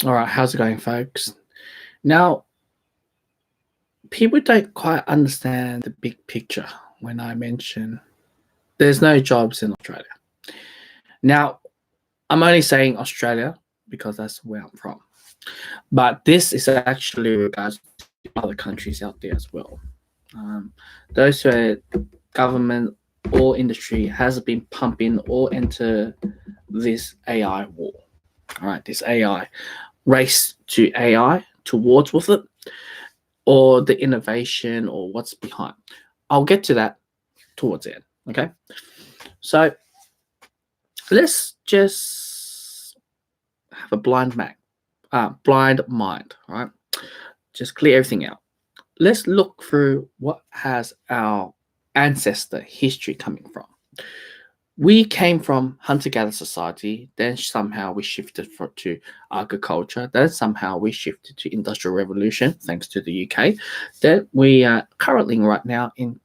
All right, how's it going, folks? Now, people don't quite understand the big picture when I mention there's no jobs in Australia. Now, I'm only saying Australia because that's where I'm from. But this is actually regards to other countries out there as well. Um, those where government or industry has been pumping or into this AI war. All right, this AI race to AI towards with it, or the innovation or what's behind. I'll get to that towards the end. Okay. So let's just have a blind mind, all right? Just clear everything out. Let's look through what has our ancestor history coming from. We came from hunter-gatherer society, then somehow we shifted to agriculture, then somehow we shifted to industrial revolution, thanks to the UK. Then we are currently right now in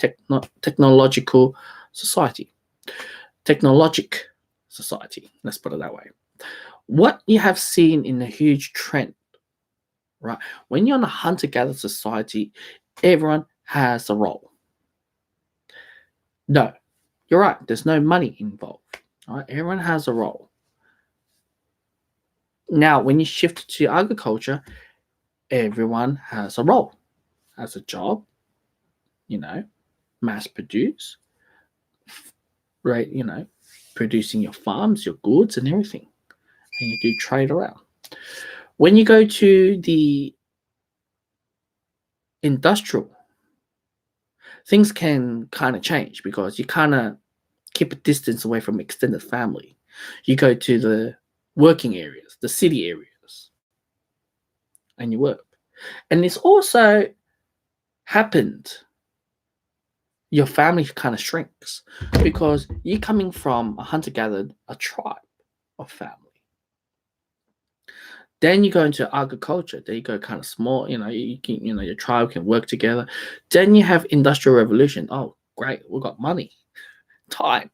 technological society, technologic society. Let's put it that way. What you have seen in a huge trend, right? When you're in a hunter-gatherer society, everyone has a role. No, you're right. There's no money involved. All right, everyone has a role. Now, when you shift to agriculture, everyone has a role, has a job. Mass produce, right? Producing your farms, your goods, and everything, and you do trade around. When you go to the industrial, things can kind of change because you kind of keep a distance away from extended family. You go to the working areas, the city areas, and you work. And it's also happened, your family kind of shrinks because you're coming from a hunter-gathered, a tribe of family. Then you go into agriculture. There you go, kind of small. Your tribe can work together. Then you have industrial revolution. Oh, great, we got money, time,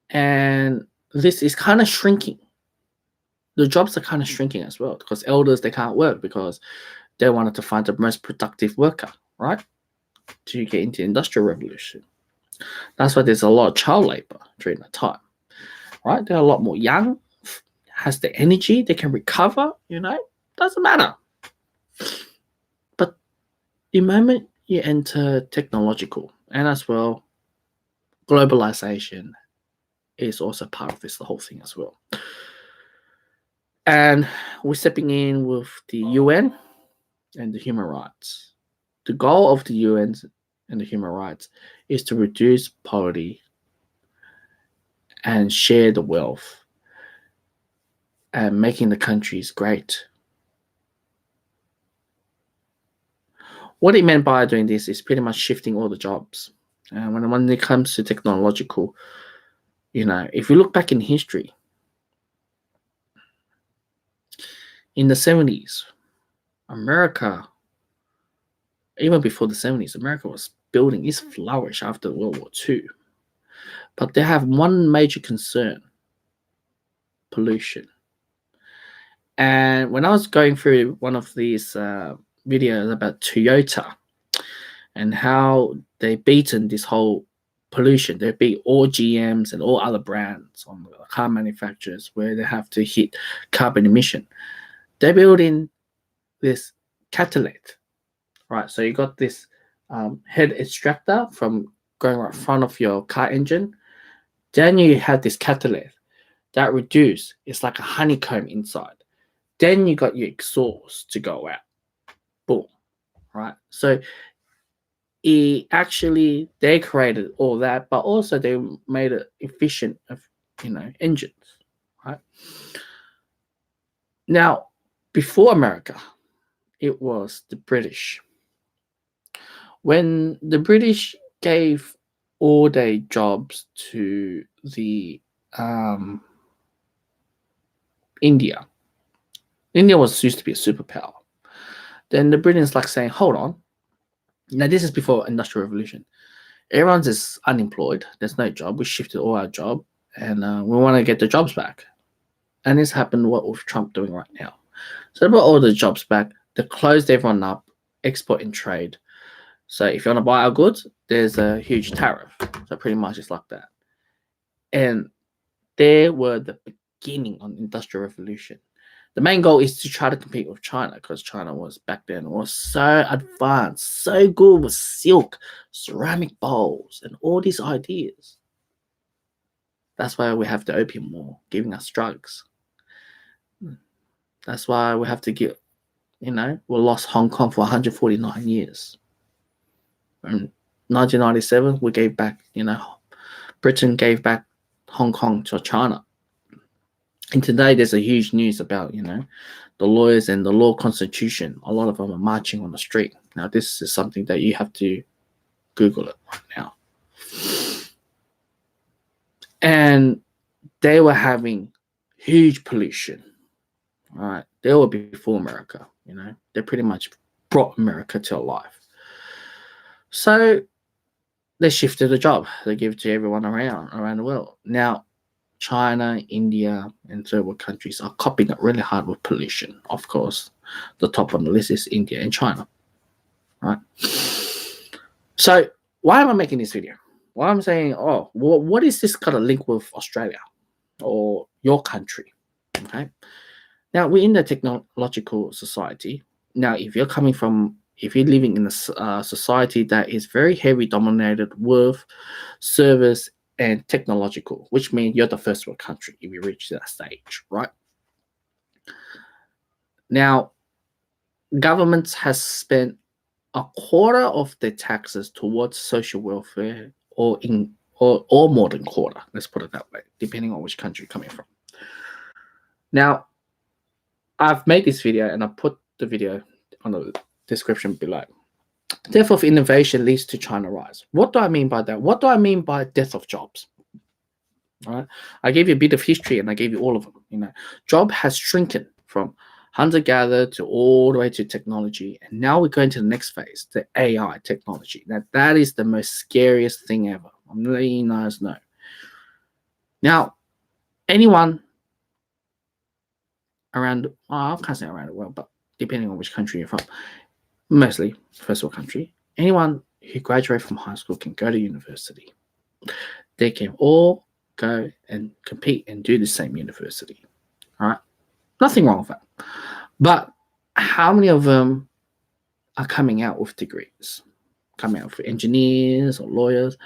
and this is kind of shrinking. The jobs are kind of shrinking as well because elders, they can't work because they wanted to find the most productive worker, right? To get into industrial revolution. That's why there's a lot of child labor during that time, right? They're a lot more young, has the energy, they can recover, doesn't matter. But the moment you enter technological, and as well, globalization is also part of this, the whole thing as well. And we're stepping in with the UN and the human rights. The goal of the UN and the human rights is to reduce poverty and share the wealth and making the countries great. What it meant by doing this is pretty much shifting all the jobs. And when it comes to technological, if you look back in history, in the 70s, America, even before the 70s, America was building its flourish after World War II. But they have one major concern: pollution. And when I was going through one of these videos about Toyota and how they beaten this whole pollution, they beat all GMs and all other brands on the car manufacturers where they have to hit carbon emission. They build in this catalyst, right? So you got this head extractor from going right front of your car engine. Then you have this catalyst that reduce. It's like a honeycomb inside. Then you got your exhaust to go out. Boom, right? So they created all that, but also they made it efficient of engines, right? Now, before America, it was the British. When the British gave all their jobs to the India was used to be a superpower. Then the Britain's like saying, hold on. Now, this is before Industrial Revolution. Everyone's just unemployed. There's no job. We shifted all our job, and we want to get the jobs back. And this happened what with Trump doing right now. So they brought all the jobs back. They closed everyone up, export and trade. So if you want to buy our goods, there's a huge tariff. So pretty much it's like that. And they were the beginning on industrial revolution. The main goal is to try to compete with China because China was back then was so advanced, so good with silk, ceramic bowls, and all these ideas. That's why we have the opium war giving us drugs. That's why we have to get, we lost Hong Kong for 149 years. In 1997, we gave back, Britain gave back Hong Kong to China. And today there's a huge news about, the lawyers and the law constitution. A lot of them are marching on the street. Now, this is something that you have to Google it right now. And they were having huge pollution. All right. They were before America, They pretty much brought America to life. So they shifted the job. They give it to everyone around the world. Now, China, India, and third world countries are copying it really hard with pollution. Of course, the top on the list is India and China, right? So why am I making this video? Why am I saying, what is this kind of link with Australia or your country? Okay. Now, we're in the technological society. Now, if you're living in a society that is very heavy dominated with service and technological, which means you're the first world country if you reach that stage, right? Now, governments has spent a quarter of their taxes towards social welfare, or more than quarter. Let's put it that way, depending on which country you're coming from. Now, I've made this video and I put the video on the description below. Death of innovation leads to China rise. What do I mean by that? What do I mean by death of jobs? All right. I gave you a bit of history and I gave you all of them. Job has shrunken from hunter-gatherer to all the way to technology. And now we're going to the next phase, the AI technology. Now, that is the most scariest thing ever. I'm letting you guys know. Now, anyone around, I can't say around the world, but depending on which country you're from, mostly first world country, anyone who graduates from high school can go to university. They can all go and compete and do the same university. All right? Nothing wrong with that. But how many of them are coming out with degrees? Coming out for engineers or lawyers?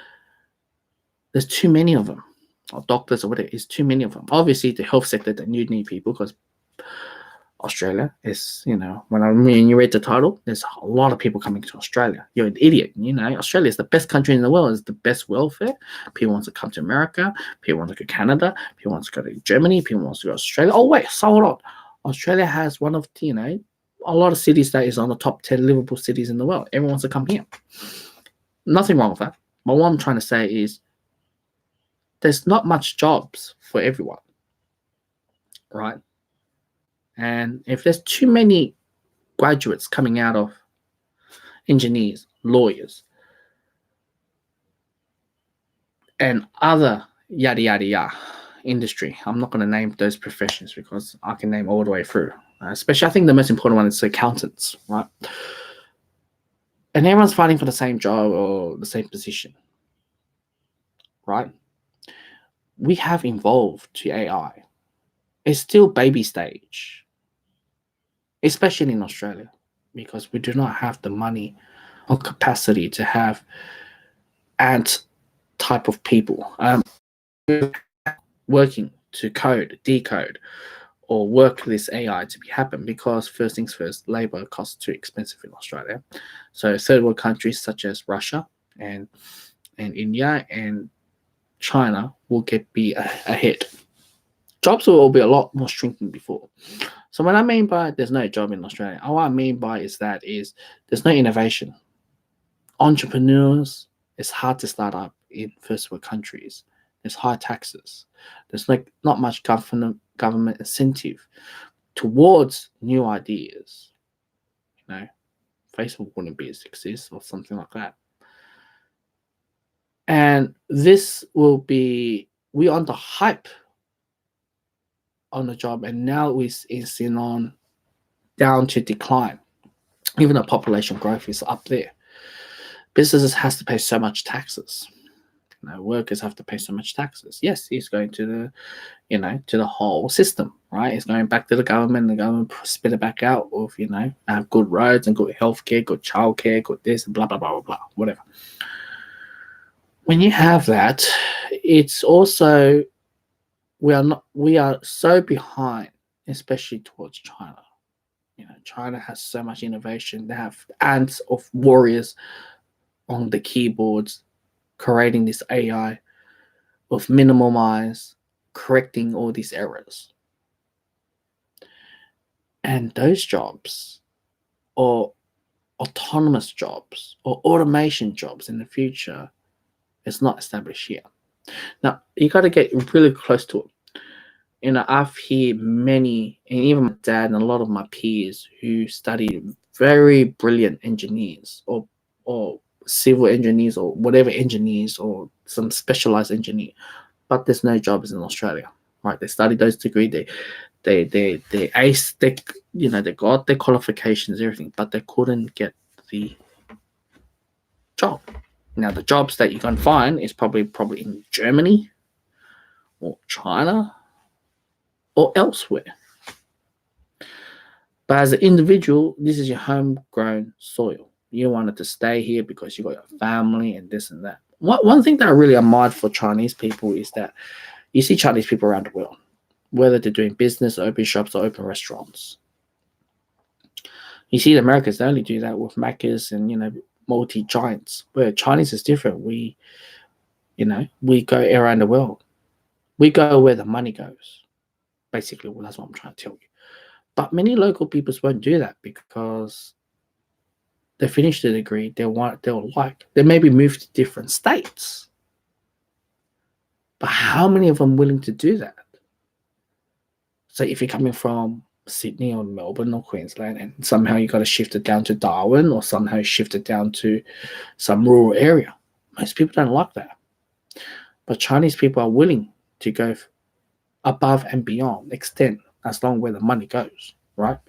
There's too many of them. Or doctors or whatever. It's too many of them. Obviously, the health sector, they need people because Australia is, when you read the title, there's a lot of people coming to Australia. You're an idiot. Australia is the best country in the world. It's the best welfare. People want to come to America. People want to go to Canada. People want to go to Germany. People want to go to Australia. Oh, wait, so hold on. Australia has one of the, a lot of cities that is on the top 10 livable cities in the world. Everyone wants to come here. Nothing wrong with that. But what I'm trying to say is there's not much jobs for everyone, right? And if there's too many graduates coming out of engineers, lawyers, and other yada, yada, yada industry, I'm not going to name those professions because I can name all the way through. Especially, I think the most important one is accountants, right? And everyone's fighting for the same job or the same position, right? We have evolved to AI. It's still baby stage, especially in Australia, because we do not have the money or capacity to have ant type of people working to decode, or work this AI to be happen, because first things first, labor costs too expensive in Australia. So third world countries such as Russia and India and China will be ahead. Jobs will be a lot more shrinking before. So what I mean by there's no job in Australia, what I mean by is there's no innovation. Entrepreneurs, it's hard to start up in first world countries. There's high taxes. There's not much government incentive towards new ideas. Facebook wouldn't be a success or something like that. And this will be, we're on the hype on the job, and now it's in on down to decline. Even the population growth is up there. Businesses has to pay so much taxes. Workers have to pay so much taxes. Yes, it's going to to the whole system, right? It's going back to the government. The government spit it back out of, have good roads and good healthcare, good childcare, good this, and blah blah blah blah blah, whatever. When you have that, it's also we are so behind, especially towards China. China has so much innovation. They have ants of warriors on the keyboards creating this AI with minimalize, correcting all these errors. And those jobs, or autonomous jobs, or automation jobs in the future, is not established yet. Now, you got to get really close to it. I've heard many, and even my dad and a lot of my peers who studied very brilliant engineers or civil engineers or whatever engineers or some specialized engineer, but there's no jobs in Australia, right? They studied those degrees, they ace, they got their qualifications, everything, but they couldn't get the job. Now, the jobs that you can find is probably in Germany or China or elsewhere. But as an individual, this is your homegrown soil. You wanted to stay here because you got your family and this and that. One thing that I really admire for Chinese people is that you see Chinese people around the world, whether they're doing business, open shops, or open restaurants. You see the Americans, they only do that with Macca's and, multi-giants. Where Chinese is different. We go around the world. We go where the money goes. Basically, well, that's what I'm trying to tell you. But many local peoples won't do that because they finish the degree, they maybe move to different states. But how many of them are willing to do that? So if you're coming from Sydney or Melbourne or Queensland and somehow you got to shift it down to Darwin or somehow shift it down to some rural area, most people don't like that. But Chinese people are willing to go above and beyond, extend as long where the money goes, right?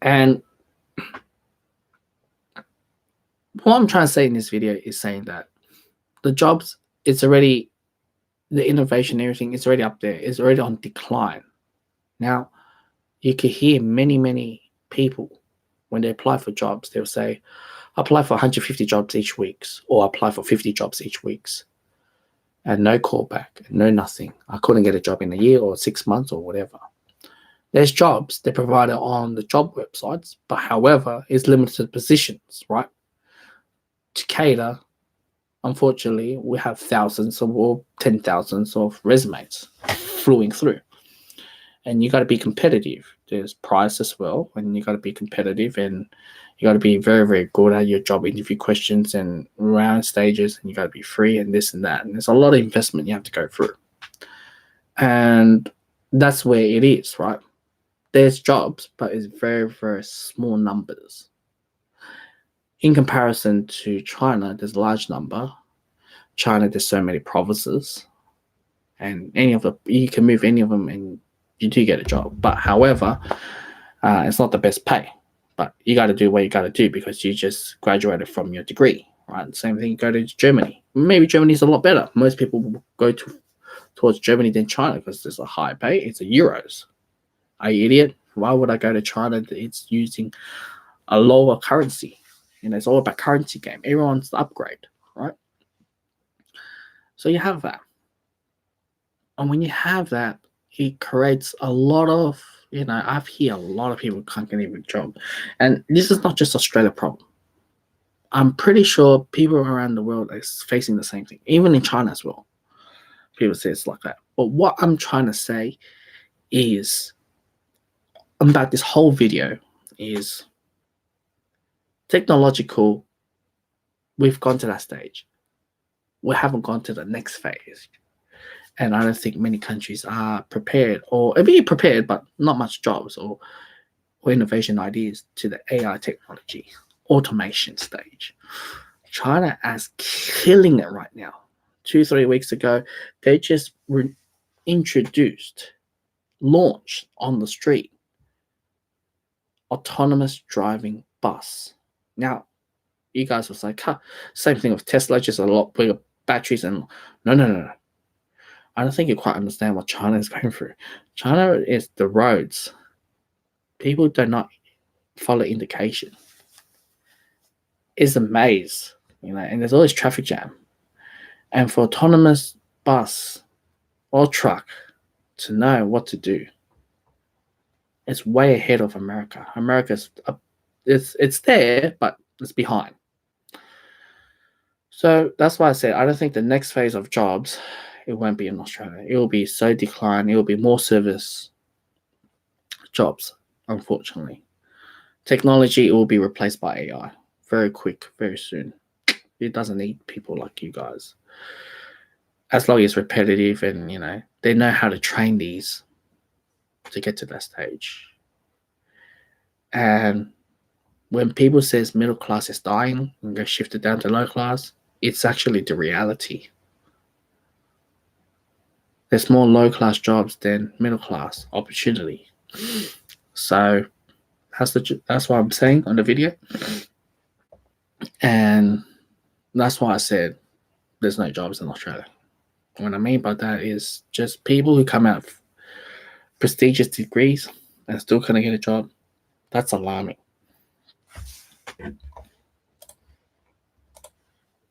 And what I'm trying to say in this video is saying that the jobs, the innovation, everything is already up there. It's already on decline. Now, you can hear many, many people when they apply for jobs, they'll say, apply for 150 jobs each week or apply for 50 jobs each week. And no callback, no nothing. I couldn't get a job in a year or 6 months or whatever. There's jobs they provided on the job websites, but however, it's limited positions, right? To cater, unfortunately, we have thousands or 10,000s of resumes flowing through. And you got to be competitive. There's price as well, and you got to be competitive, and you got to be very, very good at your job interview questions and round stages, and you got to be free and this and that. And there's a lot of investment you have to go through. And that's where it is, right? There's jobs, but it's very, very small numbers. In comparison to China, there's a large number. China, there's so many provinces, and you can move any of them and you do get a job. But however, it's not the best pay. But you got to do what you got to do because you just graduated from your degree, right? Same thing, go to Germany. Maybe Germany's a lot better. Most people will go towards Germany than China because there's a high pay. It's a euros. Are you idiot? Why would I go to China? It's using a lower currency. It's all about currency game. Everyone's the upgrade, right? So you have that. And when you have that, it creates a lot of, I've heard a lot of people can't get even a job. And this is not just Australia problem. I'm pretty sure people around the world are facing the same thing, even in China as well. People say it's like that. But what I'm trying to say is about this whole video is technological, we've gone to that stage. We haven't gone to the next phase. And I don't think many countries are prepared or be prepared, but not much jobs or innovation ideas to the AI technology, automation stage. China is killing it right now. 2-3 weeks ago, they just launched on the street, autonomous driving bus. Now, you guys was like, same thing with Tesla, just a lot bigger batteries. And no. I don't think you quite understand what China is going through. China is the roads. People do not follow indication. It's a maze, and there's always traffic jam. And for autonomous bus or truck to know what to do, it's way ahead of America. America's it's there, but it's behind. So that's why I said I don't think the next phase of jobs, it won't be in Australia. It will be so declined. It will be more service jobs, unfortunately. Technology, it will be replaced by AI very quick, very soon. It doesn't need people like you guys. As long as it's repetitive and, they know how to train these to get to that stage. And when people says middle class is dying and get shifted down to low class, it's actually the reality. There's more low class jobs than middle class opportunity. So that's what I'm saying on the video. And that's why I said there's no jobs in Australia. What I mean by that is just people who come out of prestigious degrees and still couldn't get a job. That's alarming.